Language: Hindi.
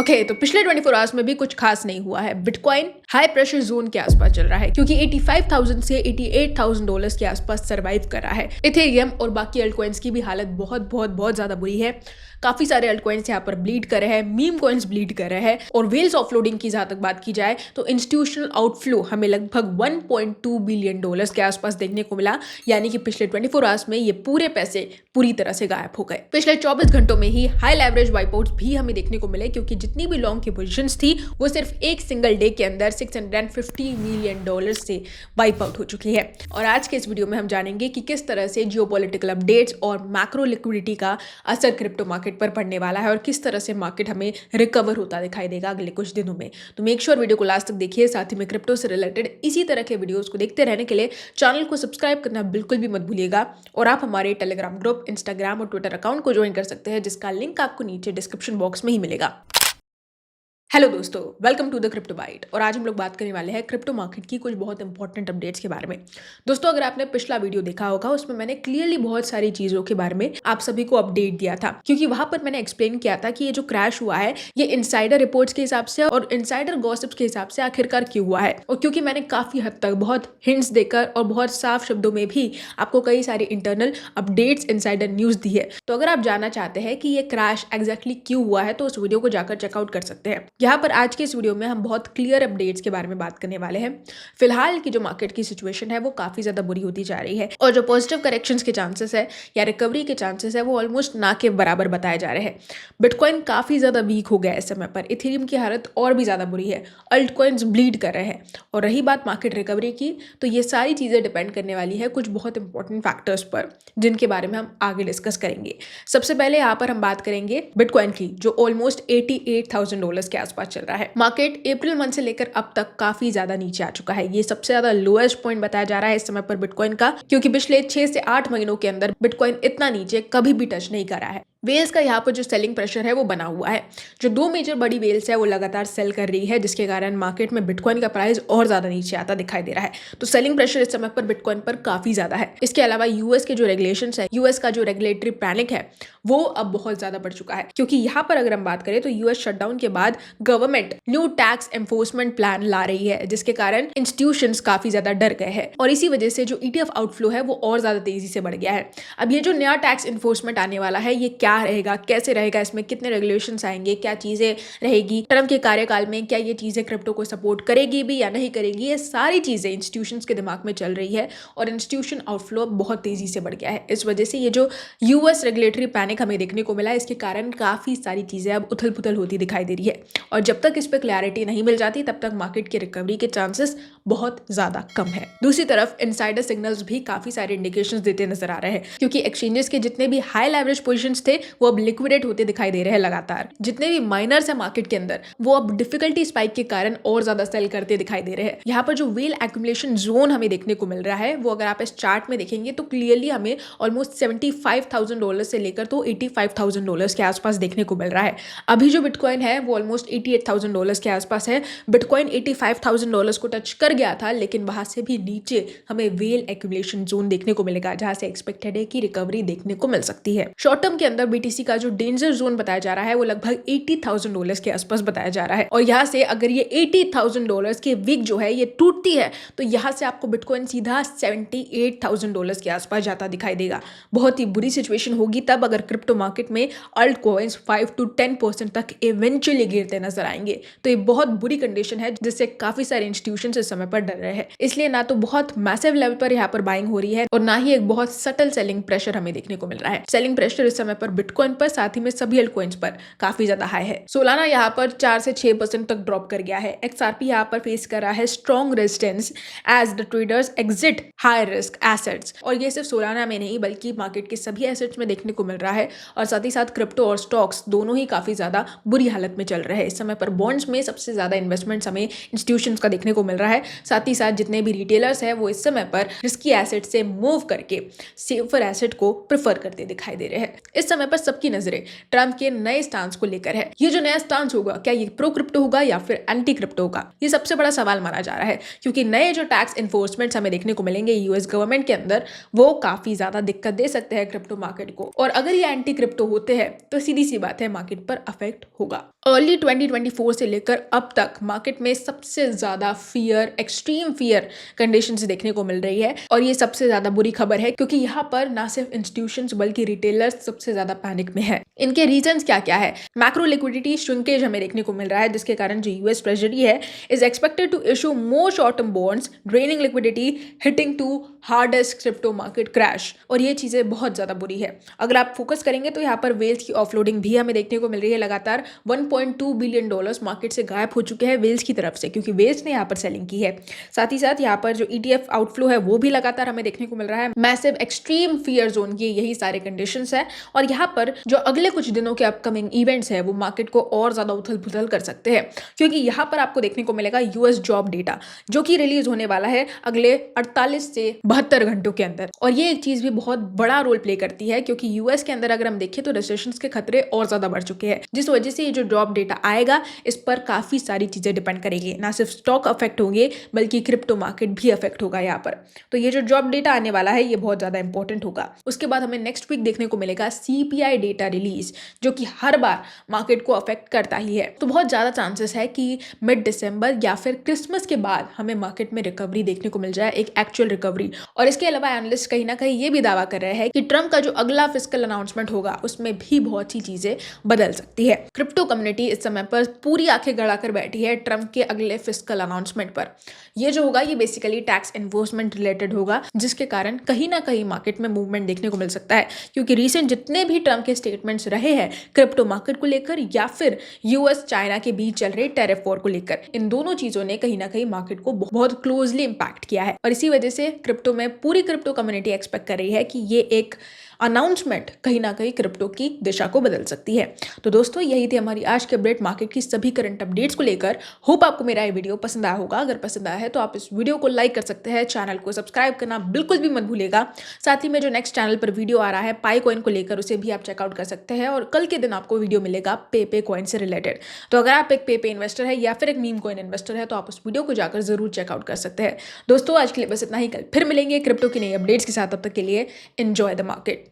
ओके तो पिछले 24 आवर्स में भी कुछ खास नहीं हुआ है। बिटकॉइन हाई प्रेशर जोन के आसपास चल रहा है क्योंकि 85,000 से 88,000 डॉलर्स के आसपास सरवाइव कर रहा है। इथेरियम और बाकी अल्टकॉइंस की भी हालत बहुत बहुत बहुत ज्यादा बुरी है। काफी सारे अल्टकॉइंस यहाँ पर ब्लीड कर रहे हैं, मीम कॉइन्स ब्लीड कर रहे हैं। और वेल्स ऑफलोडिंग की जहां तक बात की जाए तो इंस्टीट्यूशनल आउटफ्लो हमें लगभग 1.2 बिलियन डॉलर्स के आसपास देखने को मिला, यानी कि पिछले 24 आवर्स में ये पूरे पैसे पूरी तरह से गायब हो गए। पिछले 24 घंटों में ही हाई लेवरेज वाइपआउट्स भी हमें देखने को मिले क्योंकि जितनी भी लॉन्ग की पोजीशंस थी वो सिर्फ एक सिंगल डे के अंदर 650 मिलियन डॉलर्स से वाइप आउट हो चुकी है। और आज के इस वीडियो में हम जानेंगे कि किस तरह से जियोपॉलिटिकल अपडेट्स और मैक्रो लिक्विडिटी का असर क्रिप्टो मार्केट पर पड़ने वाला है और किस तरह से मार्केट हमें रिकवर होता दिखाई देगा अगले कुछ दिनों में। तो मेक श्योर वीडियो को लास्ट तक देखिए। साथ ही में क्रिप्टो से रिलेटेड इसी तरह के वीडियोस को देखते रहने के लिए चैनल को सब्सक्राइब करना बिल्कुल भी मत भूलिएगा। और आप हमारे टेलीग्राम ग्रुप, इंस्टाग्राम और ट्विटर अकाउंट को ज्वाइन कर सकते हैं जिसका लिंक आपको नीचे डिस्क्रिप्शन बॉक्स में ही मिलेगा। हेलो दोस्तों, welcome to the crypto bite. और आज हम लोग बात करने वाले हैं क्रिप्टो मार्केट की कुछ बहुत इंपॉर्टेंट अपडेट्स के बारे में। दोस्तों, अगर आपने पिछला वीडियो देखा होगा उसमें मैंने क्लियरली बहुत सारी चीजों के बारे में आप सभी को अपडेट दिया था, क्योंकि वहां पर मैंने एक्सप्लेन किया था कि ये जो क्रैश हुआ है ये इनसाइडर रिपोर्ट्स के हिसाब से और इनसाइडर गॉसिप्स के हिसाब से आखिरकार क्यों हुआ है। और क्योंकि मैंने काफी हद तक बहुत हिंट्स देकर और बहुत साफ शब्दों में भी आपको कई सारी इंटरनल अपडेट्स, इनसाइडर न्यूज दी है, तो अगर आप जानना चाहते हैं कि ये क्रैश एग्जैक्टली क्यों हुआ है तो उस वीडियो को जाकर चेकआउट कर सकते हैं। यहाँ पर आज के इस वीडियो में हम बहुत क्लियर अपडेट्स के बारे में बात करने वाले हैं। फिलहाल की जो मार्केट की सिचुएशन है वो काफी ज्यादा बुरी होती जा रही है और जो पॉजिटिव करेक्शंस के चांसेस है या रिकवरी के चांसेस है वो ऑलमोस्ट ना के बराबर बताए जा रहे हैं। बिटकॉइन काफी ज्यादा वीक हो गया है इस समय पर। इथेरियम की हालत और भी ज्यादा बुरी है। अल्टकॉइन्स ब्लीड कर रहे हैं। और रही बात मार्केट रिकवरी की, तो ये सारी चीजें डिपेंड करने वाली है कुछ बहुत इंपॉर्टेंट फैक्टर्स पर जिनके बारे में हम आगे डिस्कस करेंगे। सबसे पहले यहाँ पर हम बात करेंगे बिटकॉइन की, जो ऑलमोस्ट 88,000 डॉलर्स के आसपास चल रहा है। मार्केट अप्रैल मंथ से लेकर अब तक काफी ज्यादा नीचे आ चुका है। ये सबसे ज्यादा लोएस्ट पॉइंट बताया जा रहा है इस समय पर बिटकॉइन का, क्योंकि पिछले 6 से 8 महीनों के अंदर बिटकॉइन इतना नीचे कभी भी टच नहीं करा है। वेल्स का यहाँ पर जो सेलिंग प्रेशर है वो बना हुआ है। जो दो मेजर बड़ी वेल्स है वो लगातार सेल कर रही है, जिसके कारण मार्केट में बिटकॉइन का प्राइस और ज्यादा नीचे आता दिखाई दे रहा है। तो सेलिंग प्रेशर इस समय पर बिटकॉइन पर काफी ज्यादा है। इसके अलावा यूएस के जो रेगुलेशंस है, यूएस का जो रेगुलेटरी पैनिक है वो अब बहुत ज्यादा बढ़ चुका है, क्योंकि यहाँ पर अगर हम बात करें तो यूएस शटडाउन के बाद government new tax enforcement plan ला रही है, जिसके कारण इंस्टीट्यूशंस काफी ज्यादा डर गए हैं और इसी वजह से जो ईटीएफ आउटफ्लो है वो और ज्यादा तेजी से बढ़ गया है। अब ये जो नया टैक्स एनफोर्समेंट आने वाला है ये क्या रहेगा, कैसे रहेगा, इसमें कितने रेगुलेशंस आएंगे, क्या चीजें रहेगी, ट्रम्प के कार्यकाल में क्या ये चीजें क्रिप्टो को सपोर्ट करेगी भी या नहीं करेगी, ये सारी चीजें इंस्टीट्यूशंस के दिमाग में चल रही है और इंस्टीट्यूशन आउटफ्लो बहुत तेजी से बढ़ गया है। इस वजह से ये जो यूएस रेगुलेटरी पैनिक हमें देखने को मिला है, इसके कारण काफी सारी चीजें अब उथल पुथल होती दिखाई दे रही है। और जब तक इस पर क्लैरिटी नहीं मिल जाती तब तक मार्केट की रिकवरी के चांसेस बहुत ज्यादा कम है। दूसरी तरफ इनसाइडर सिग्नल्स भी काफी सारे इंडिकेशंस देते नजर आ रहे हैं, क्योंकि एक्सचेंजेस के जितने भी हाई लेवरेज पोजीशंस थे वो अब लिक्विडेट होते दिखाई दे रहे हैं लगातार। जितने भी माइनर्स है मार्केट के अंदर वो अब डिफिकल्टी स्पाइक के कारण और ज्यादा सेल करते दिखाई दे रहे हैं। यहाँ पर जो वेल एक्यूमुलेशन जोन हमें देखने को मिल रहा है वो अगर आप इस चार्ट में देखेंगे तो क्लियरली हमें ऑलमोस्ट 75,000 डॉलर से लेकर तो 85,000 डॉलर के आसपास देखने को मिल रहा है। अभी जो बिटकॉइन है वो ऑलमोस्ट 88,000 डॉलर के आसपास है। बिटकॉइन 85,000 डॉलर को टच कर गया था, लेकिन वहां से भी नीचे हमें वेल एक्यूमुलेशन जोन देखने को मिलेगा, जहां से एक्सपेक्टेड है कि रिकवरी देखने को मिल सकती है। शॉर्ट टर्म के अंदर बीटीसी का जो डेंजर जोन बताया जा रहा है वो लगभग 80,000 डॉलर के आसपास बताया जा रहा है। और यहाँ से अगर ये 80,000 डॉलर की विक जो है ये टूटती है तो यहाँ से आपको बिटकॉइन सीधा 78,000 डॉलर के आसपास जाता दिखाई देगा। बहुत ही बुरी सिचुएशन होगी तब अगर क्रिप्टो मार्केट में अल्ट कॉइन्स 5 to 10% तक इवेंचुअली गिरते नजर आएंगे। तो ये बहुत बुरी कंडीशन है जिससे काफी सारे इंस्टीट्यूशन इस समय पर डर रहे हैं। इसलिए ना तो बहुत मैसिव लेवल पर यहाँ पर बाइंग हो रही है और ना ही एक बहुत सटल सेलिंग प्रेशर हमें देखने को मिल रहा है। सेलिंग प्रेशर इस समय पर बिटकॉइन पर, साथ ही में सभी अल्टकॉइन्स पर काफी ज्यादा हाई है। सोलाना यहाँ पर 4 से 6% तक ड्रॉप कर गया है। एक्सआरपी यहाँ पर फेस कर रहा है strong resistance as the traders exit high risk assets. और ये सिर्फ सोलाना में नहीं बल्कि मार्केट के सभी एसेट्स में देखने को मिल रहा है। और साथ ही साथ क्रिप्टो और स्टॉक्स दोनों ही काफी ज्यादा बुरी हालत में चल रहे हैं। इस समय पर बॉन्ड्स में सबसे ज्यादा इन्वेस्टमेंट्स हमें इंस्टीट्यूशंस का देखने को मिल रहा है। साथ ही साथ जितने भी रिटेलर्स हैं वो इस समय पर रिस्की एसेट से मूव करके सेफर एसेट को प्रेफर करते दिखाई दे रहे हैं। इस समय पर सबकी नजरें ट्रम्प के नए स्टांस को लेकर है। ये जो नया स्टांस होगा, क्या ये प्रो क्रिप्टो होगा या फिर एंटी क्रिप्टो होगा, ये सबसे बड़ा सवाल माना जा रहा है, क्योंकि नए जो टैक्स एनफोर्समेंट हमें देखने को मिलेंगे यूएस गवर्नमेंट के अंदर, वो काफी ज्यादा दिक्कत दे सकते हैं क्रिप्टो मार्केट को। और अगर ये एंटी क्रिप्टो होते हैं तो सीधी सी बात है, मार्केट पर अफेक्ट होगा। अर्ली 2024 से लेकर अब तक मार्केट में सबसे ज्यादा फियर, एक्सट्रीम फियर कंडीशंस देखने को मिल रही है, और ये सबसे ज्यादा बुरी खबर है, क्योंकि यहाँ पर ना सिर्फ इंस्टीट्यूशंस बल्कि रिटेलर्स सबसे ज्यादा पैनिक में है। इनके रीजंस क्या क्या है? मैक्रो लिक्विडिटी श्रिंकेज हमें देखने को मिल रहा है, जिसके कारण जो यूएस ट्रेजरी है is expected to issue more short term bonds, draining liquidity, hitting to hardest crypto market crash. और ये चीजें बहुत ज्यादा बुरी है। अगर आप फोकस करेंगे तो यहाँ पर वेल्स की ऑफलोडिंग भी हमें देखने को मिल रही है। लगातार 1.2 बिलियन डॉलर्स मार्केट से गायब हो चुके हैं वेल्स की तरफ से, क्योंकि वेल्स ने यहाँ पर सेलिंग की है। साथ ही साथ यहाँ पर जो ETF आउटफ्लो है वो भी लगातार हमें देखने को मिल रहा है। मैसिव एक्सट्रीम फियर जोन की यही सारे कंडीशंस है, और यहाँ पर जो अगले कुछ दिनों के अपकमिंग इवेंट्स है वो मार्केट को और ज्यादा उथल पुथल कर सकते हैं, क्योंकि यहाँ पर आपको देखने को मिलेगा यूएस जॉब डेटा, जो कि रिलीज होने वाला है अगले 48 से 72 घंटों के अंदर। और ये एक चीज भी बहुत बड़ा रोल प्ले करती है, क्योंकि यूएस के अंदर अगर हम देखें तो रिसेशन के खतरे और ज्यादा बढ़ चुके हैं, जिस वजह से ये जो जॉब डेटा आएगा इस पर काफी सारी चीजें डिपेंड करेगी। ना सिर्फ स्टॉक अफेक्ट होंगे बल्कि क्रिप्टो मार्केट भी अफेक्ट होगा यहाँ पर। तो ये जो जॉब डेटा आने वाला है ये बहुत ज्यादा इंपॉर्टेंट होगा। उसके बाद हमें नेक्स्ट वीक देखने को मिलेगा CPI डेटा रिलीज, जो कि हर बार मार्केट को अफेक्ट करता ही है। तो बहुत ज्यादा चांसेस है कि मिड दिसंबर या फिर क्रिसमस के बाद हमें मार्केट में रिकवरी देखने को मिल जाए, एक एक्चुअल रिकवरी। और इसके अलावा एनालिस्ट कहीं ना कहीं ये भी दावा कर रहे हैं कि ट्रम्प का जो अगला फिस्कल अनाउंसमेंट होगा उसमें भी बहुत सी चीजें बदल सकती है। क्रिप्टो कम्युनिटी इस समय पर पूरी आंखें गड़ा कर बैठी है ट्रम्प के अगले फिस्कल अनाउंसमेंट पर। ये जो होगा ये बेसिकली टैक्स एनफोर्समेंट रिलेटेड होगा, जिसके कारण कहीं ना कहीं मार्केट में मूवमेंट देखने को मिल सकता है, क्योंकि रिसेंट जितने भी ट्रम्प के स्टेटमेंट्स रहे हैं क्रिप्टो मार्केट को लेकर या फिर यूएस चाइना के बीच चल रहे टैरिफ वॉर को लेकर, इन दोनों चीजों ने कहीं ना कहीं मार्केट को बहुत क्लोजली इंपैक्ट किया है। और इसी वजह से क्रिप्टो में पूरी क्रिप्टो कम्युनिटी एक्सपेक्ट कर रही है कि ये एक अनाउंसमेंट कहीं ना कहीं क्रिप्टो की दिशा को बदल सकती है। तो दोस्तों यही थी हमारी आज के अपडेट मार्केट की सभी करंट अपडेट्स को लेकर। होप आपको मेरा ये वीडियो पसंद आया होगा। अगर पसंद आया है तो आप इस वीडियो को लाइक कर सकते हैं, चैनल को सब्सक्राइब करना बिल्कुल भी मत भूलिएगा। साथ ही में जो नेक्स्ट चैनल पर वीडियो आ रहा है पाई कॉइन को लेकर, उसे भी आप चेकआउट कर सकते हैं। और कल के दिन आपको वीडियो मिलेगा पे कॉइन से रिलेटेड। तो अगर आप एक पे इन्वेस्टर है या फिर एक मीम कॉइन इन्वेस्टर है तो आप उस वीडियो को जाकर जरूर चेकआउट कर सकते हैं। दोस्तों आज के लिए बस इतना ही, कल फिर मिलेंगे क्रिप्टो की नई अपडेट्स के साथ। तब तक के लिए एंजॉय द मार्केट।